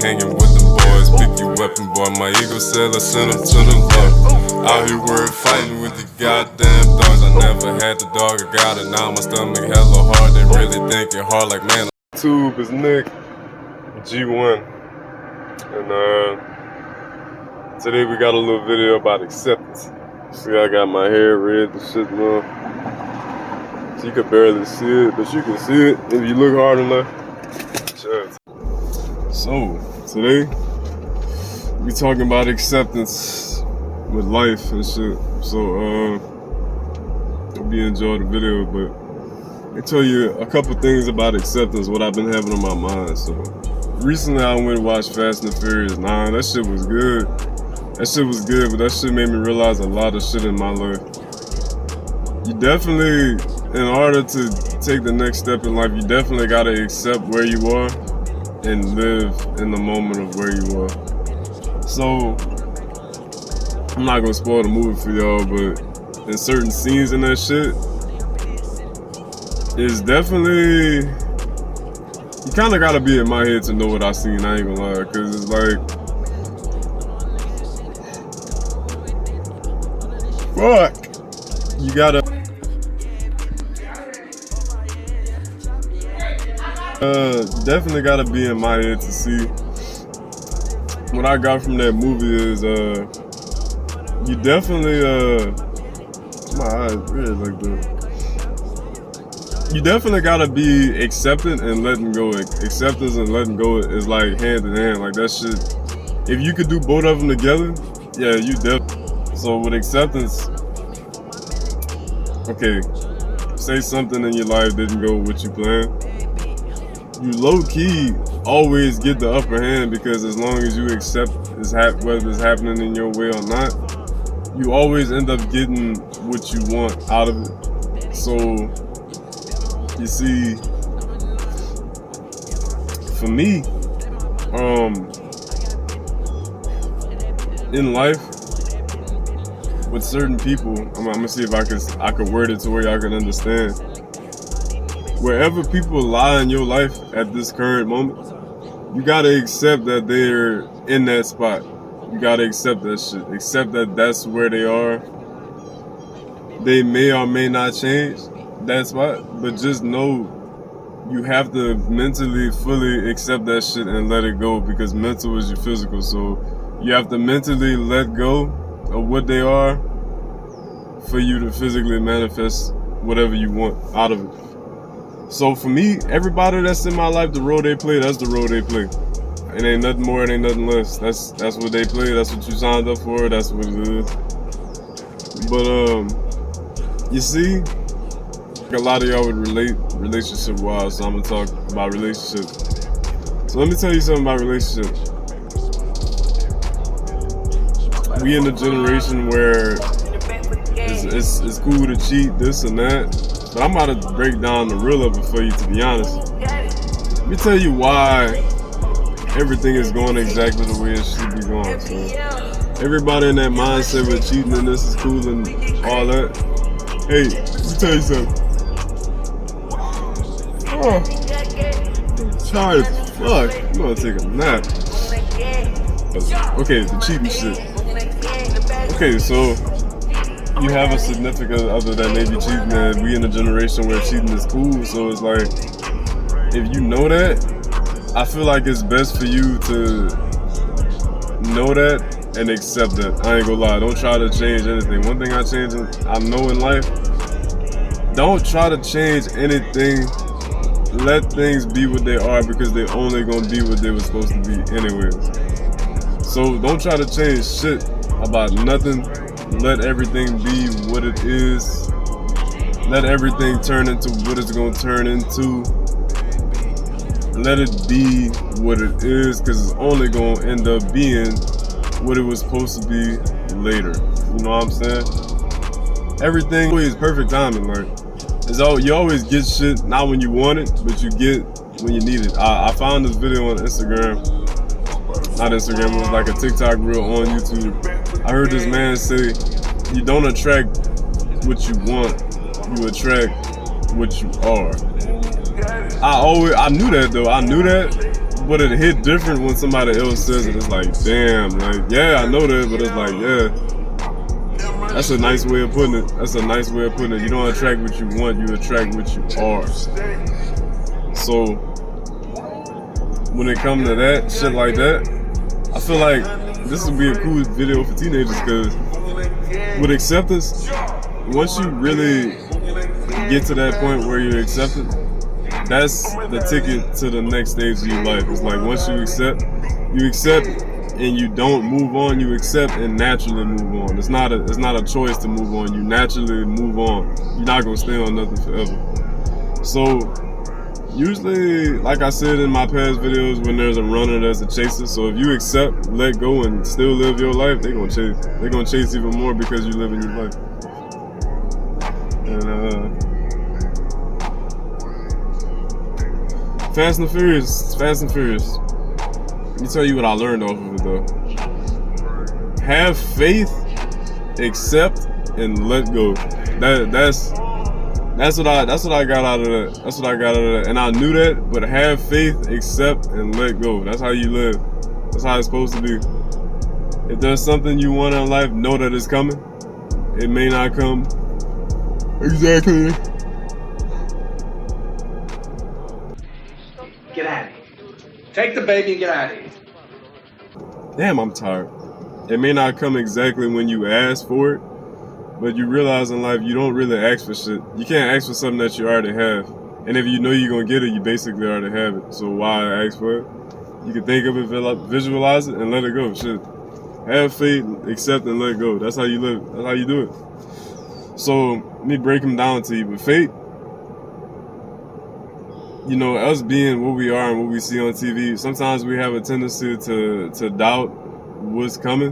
hanging with them boys. Pick your weapon, boy. My ego said I sent him to the Lord. Out here we're fighting with the goddamn dogs. I never had the dog, I got it. Now my stomach hella hard. They really thinking hard like, man. YouTube is Nick G1. And today we got a little video about acceptance. See, I got my hair red and shit, man. So you can barely see it, but you can see it if you look hard enough. So, today, we talking about acceptance with life and shit. So, hope you enjoy the video, but I tell you a couple things about acceptance, what I've been having on my mind. So, recently I went and watched Fast and Furious 9. That shit was good. That shit was good, but that shit made me realize a lot of shit in my life. You definitely, in order to take the next step in life, you definitely gotta accept where you are and live in the moment of where you are. So, I'm not gonna spoil the movie for y'all, but in certain scenes in that shit, it's definitely, you kinda gotta be in my head to know what I seen, I ain't gonna lie, cause it's like, fuck, you gotta, definitely gotta be in my head to see. What I got from that movie is, you definitely, my eyes really like that. You definitely gotta be accepting and letting go. Acceptance and letting go is like hand in hand, like that shit. If you could do both of them together, yeah, you definitely. So with acceptance, okay, say something in your life didn't go with what you planned. You low-key always get the upper hand, because as long as you accept whether it's happening in your way or not, you always end up getting what you want out of it. So, you see, for me, in life, with certain people, I'm gonna see if I could word it to where y'all can understand. Wherever people lie in your life at this current moment, you gotta accept that they're in that spot. You gotta accept that shit. Accept that that's where they are. They may or may not change that spot, but just know you have to mentally fully accept that shit and let it go, because mental is your physical. So you have to mentally let go of what they are for you to physically manifest whatever you want out of it. So for me, everybody that's in my life, the role they play, that's the role they play. It ain't nothing more, it ain't nothing less. That's what they play, that's what you signed up for, that's what it is. But you see, a lot of y'all would relate relationship-wise, so I'm gonna talk about relationships. So let me tell you something about relationships. We in a generation where it's cool to cheat, this and that. But I'm about to break down the real of it for you, to be honest. Let me tell you why everything is going exactly the way it should be going. So everybody in that mindset with cheating and this is cool and all that. Hey, let me tell you something. Oh, I'm tired as fuck. I'm gonna take a nap. Okay, the cheating shit. Okay, so you have a significant other that may be cheating, and we in a generation where cheating is cool. So it's like, if you know that, I feel like it's best for you to know that and accept that. I ain't gonna lie, don't try to change anything. One thing I know in life, don't try to change anything. Let things be what they are, because they're only gonna be what they were supposed to be anyways. So don't try to change shit about nothing. Let everything be what it is. Let everything turn into what it's gonna turn into. Let it be what it is, because it's only gonna end up being what it was supposed to be later. You know what I'm saying? Everything always perfect timing. Like, you always get shit not when you want it, but you get when you need it. I found this video on Instagram. Not Instagram, it was like a TikTok reel on YouTube. I heard this man say, you don't attract what you want, you attract what you are. I knew that though. I knew that, but it hit different when somebody else says it. It's like, damn, like, yeah, I know that, but it's like, yeah. That's a nice way of putting it. That's a nice way of putting it. You don't attract what you want, you attract what you are. So, when it comes to that, shit like that, I feel like this would be a cool video for teenagers, because with acceptance, once you really get to that point where you're accepted, that's the ticket to the next stage of your life. It's like once you accept and you don't move on, you accept and naturally move on. It's not a choice to move on. You naturally move on. You're not gonna stay on nothing forever. So usually, like I said in my past videos, when there's a runner, there's a chaser. So if you accept, let go, and still live your life, they're gonna chase. They're gonna chase even more because you live in your life. And Fast and Furious. Let me tell you what I learned off of it though. Have faith, accept, and let go. That's what I got out of that. That's what I got out of that. And I knew that, but have faith, accept, and let go. That's how you live. That's how it's supposed to be. If there's something you want in life, know that it's coming. It may not come exactly. Get out of here. Take the baby and get out of here. Damn, I'm tired. It may not come exactly when you ask for it, but you realize in life you don't really ask for shit. You can't ask for something that you already have. And if you know you're gonna get it, you basically already have it. So why ask for it? You can think of it, visualize it, and let it go. Shit. Have faith, accept, and let go. That's how you live. That's how you do it. So let me break them down to you. But faith, you know, us being what we are and what we see on TV, sometimes we have a tendency to doubt what's coming,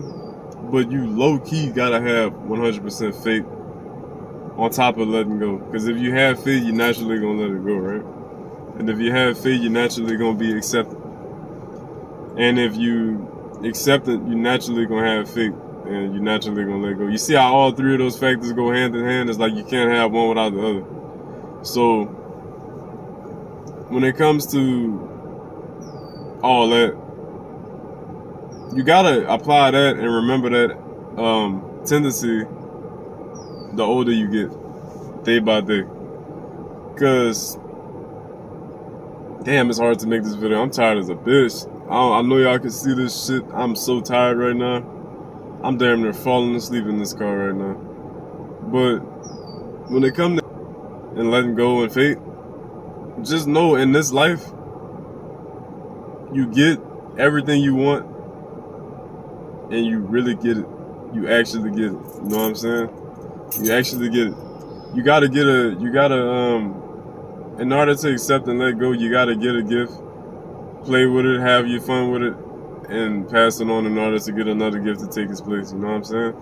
but you low-key gotta have 100% faith on top of letting go. Because if you have faith, you're naturally gonna let it go, right? And if you have faith, you're naturally gonna be accepted. And if you accept it, you're naturally gonna have faith, and you're naturally gonna let go. You see how all three of those factors go hand in hand? It's like you can't have one without the other. So when it comes to all that, you gotta apply that and remember that tendency the older you get, day by day. Cause damn, it's hard to make this video. I'm tired as a bitch. I know y'all can see this shit. I'm so tired right now. I'm damn near falling asleep in this car right now. But when it comes to and letting go and faith, just know in this life, you get everything you want, and you really get it. You actually get it. You know what I'm saying? You actually get it. You gotta in order to accept and let go, you gotta get a gift, play with it, have your fun with it, and pass it on in order to get another gift to take its place. You know what I'm saying?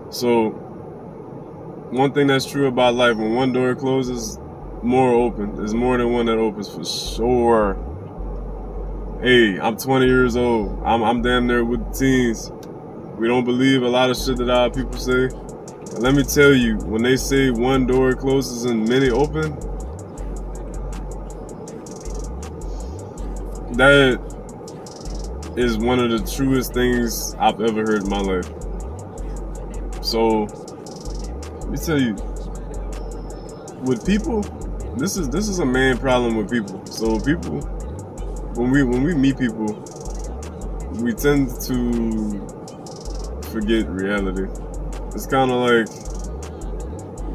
So, one thing that's true about life, when one door closes, more open. There's more than one that opens for sure. Hey, I'm 20 years old. I'm damn near with the teens. We don't believe a lot of shit that our people say. But let me tell you, when they say one door closes and many open, that is one of the truest things I've ever heard in my life. So, let me tell you, with people, this is a main problem with people. So people, when we meet people, we tend to forget reality. It's kind of like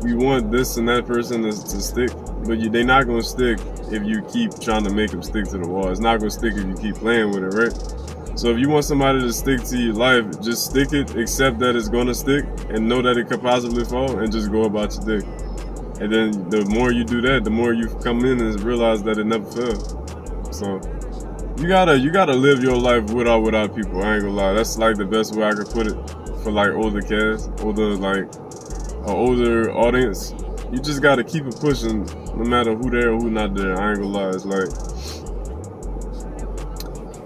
we want this and that person to stick, but they're not gonna stick if you keep trying to make them stick to the wall. It's not gonna stick if you keep playing with it, right? So if you want somebody to stick to your life, just stick it, accept that it's gonna stick, and know that it could possibly fall, and just go about your day. And then the more you do that, the more you come in and realize that it never failed. So you gotta live your life with or without people. I ain't gonna lie. That's like the best way I could put it for like older cats, older audience. You just gotta keep it pushing, no matter who there or who not there. I ain't gonna lie. It's like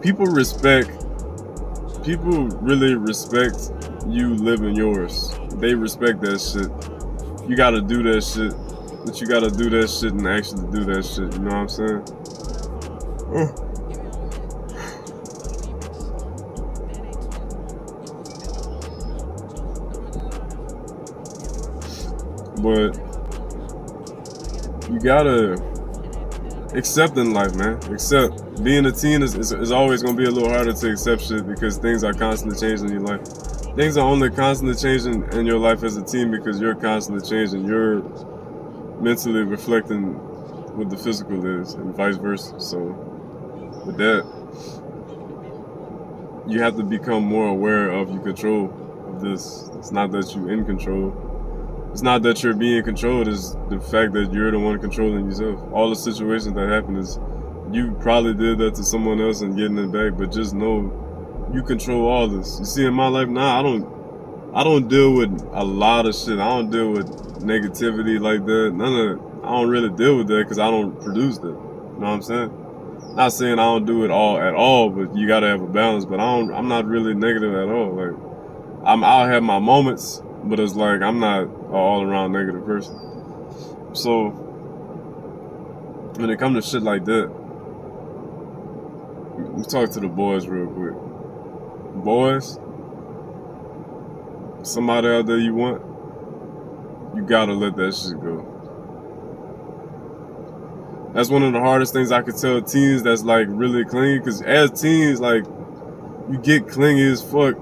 people really respect you living yours. They respect that shit. You gotta do that shit, but you gotta do that shit and actually do that shit. You know what I'm saying? But you gotta accept in life, man. Accept. Being a teen is always gonna be a little harder to accept shit because things are constantly changing in your life. Things are only constantly changing in your life as a teen because you're constantly changing. You're mentally reflecting what the physical is and vice versa. So with that, you have to become more aware of your control of this. It's not that you're in control. It's not that you're being controlled. It's the fact that you're the one controlling yourself. All the situations that happen is you probably did that to someone else and getting it back, but just know you control all this. You see, in my life now, I don't deal with a lot of shit. I don't deal with negativity like that. I don't really deal with that because I don't produce that. You know what I'm saying? Not saying I don't do it all at all, but you gotta have a balance. But I'm not really negative at all. Like I'll have my moments, but it's like I'm not an all around negative person. So when it comes to shit like that, we talk to the boys real quick. Boys, somebody out there you want, you gotta let that shit go. That's one of the hardest things I could tell teens that's like really clingy, because as teens, like, you get clingy as fuck.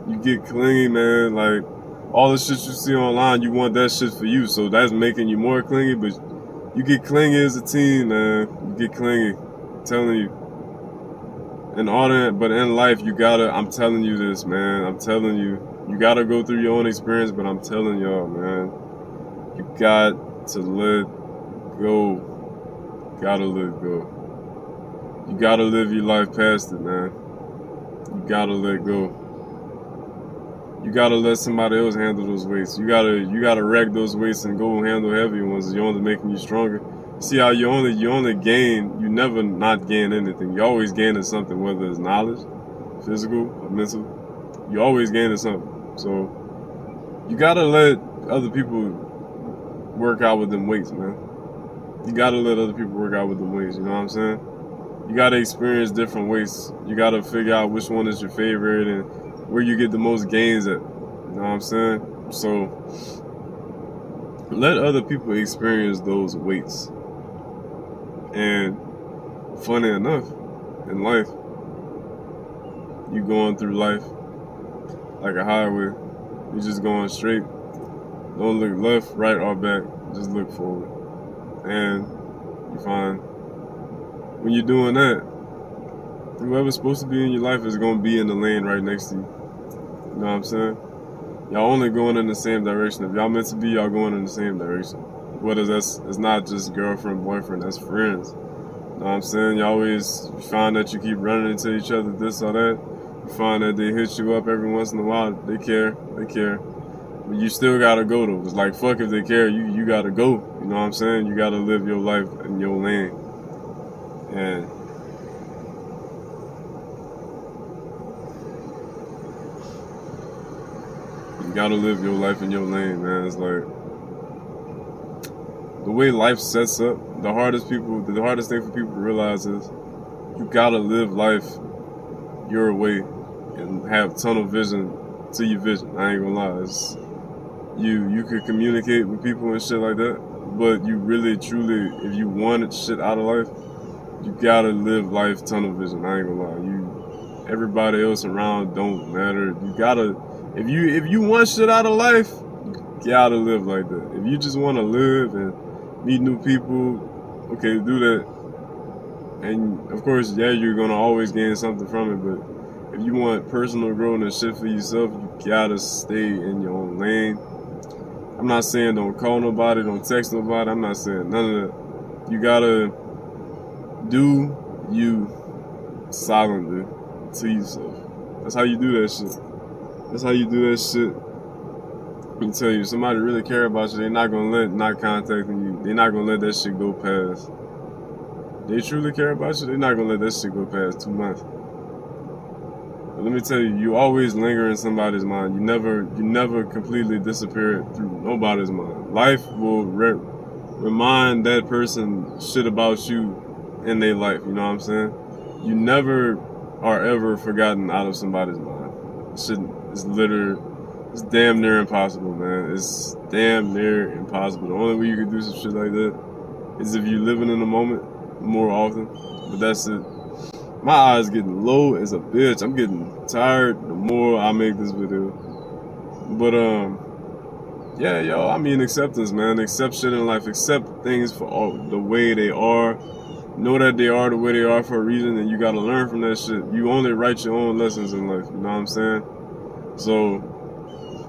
You get clingy, man. Like, all the shit you see online, you want that shit for you, so that's making you more clingy, but you get clingy as a teen, man. You get clingy. I'm telling you. And all that, but in life, you gotta, I'm telling you this, man. I'm telling you. You gotta go through your own experience, but I'm telling y'all, man. You got to let go. Gotta let go. You gotta live your life past it, man. You gotta let go. You gotta let somebody else handle those weights. You gotta wreck those weights and go handle heavy ones. You're only making you stronger. See how you only gain, you never not gain anything. You always gaining something, whether it's knowledge, physical, or mental. You always gaining something. So you gotta let other people work out with them weights, man. You gotta let other people work out with them weights, you know what I'm saying? You gotta experience different weights. You gotta figure out which one is your favorite and where you get the most gains at. You know what I'm saying? So let other people experience those weights. And funny enough, in life, you going through life like a highway. You just going straight. Don't look left, right, or back. Just look forward. And you find when you're doing that, whoever's supposed to be in your life is going to be in the lane right next to you. You know what I'm saying? Y'all only going in the same direction. If y'all meant to be, y'all going in the same direction. Whether it's not just girlfriend, boyfriend, that's friends. You know what I'm saying? You always find that you keep running into each other, this or that. You find that they hit you up every once in a while. They care. But you still gotta go though. It's like, fuck if they care, you gotta go. You know what I'm saying? You gotta live your life in your lane. And you gotta live your life in your lane, man. It's like the way life sets up, the hardest thing for people to realize is you gotta live life your way and have tunnel vision to your vision. I ain't gonna lie. You could communicate with people and shit like that, but you really, truly, if you wanted shit out of life, you gotta live life tunnel vision. I ain't gonna lie. Everybody else around don't matter. You gotta, if you want shit out of life, you gotta live like that. If you just wanna live and meet new people, okay, do that. And of course, yeah, you're gonna always gain something from it, but if you want personal growth and shit for yourself, you gotta stay in your own lane. I'm not saying don't call nobody, don't text nobody. I'm not saying none of that. You gotta do you silently to yourself. That's how you do that shit. That's how you do that shit. I can tell you, if somebody really care about you, they're not gonna let not contacting you. They're not gonna let that shit go past. They truly care about you, they're not gonna let that shit go past 2 months. But let me tell you, you always linger in somebody's mind. You never completely disappear through nobody's mind. Life will remind that person shit about you in their life. You know what I'm saying? You never are ever forgotten out of somebody's mind. It's literally It's damn near impossible, man. It's damn near impossible. The only way you can do some shit like that is if you living in the moment more often. But that's it. My eyes getting low as a bitch. I'm getting tired the more I make this video. But yeah, yo, I mean acceptance, man. Accept shit in life. Accept things for all the way they are. Know that they are the way they are for a reason, and you gotta learn from that shit. You only write your own lessons in life, you know what I'm saying? So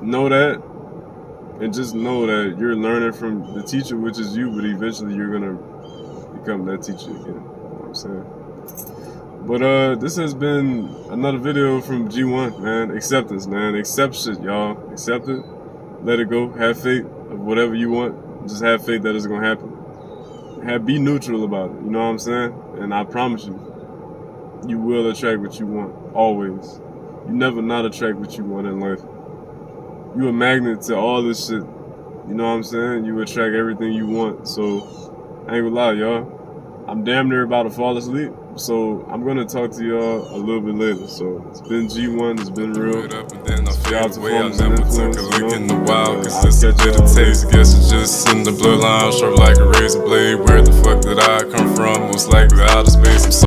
know that, and just know that you're learning from the teacher, which is you, but eventually you're gonna become that teacher again, you know what I'm saying? But this has been another video from G1, man. Acceptance, man. Accept shit, y'all. Accept it. Let it go. Have faith of whatever you want. Just have faith that it's gonna happen. Be neutral about it, you know what I'm saying? And I promise you, you will attract what you want, always. You never not attract what you want in life. You a magnet to all this shit, you know what I'm saying? You attract everything you want, so I ain't gonna lie, y'all. I'm damn near about to fall asleep, so I'm gonna talk to y'all a little bit later. So it's been G1, it's been real. Shout out to Focus and Influence, you know? I'll catch y'all later. Guess it's just in the bloodline, sharp like a razor blade. Where the fuck did I come from? Most likely out of space.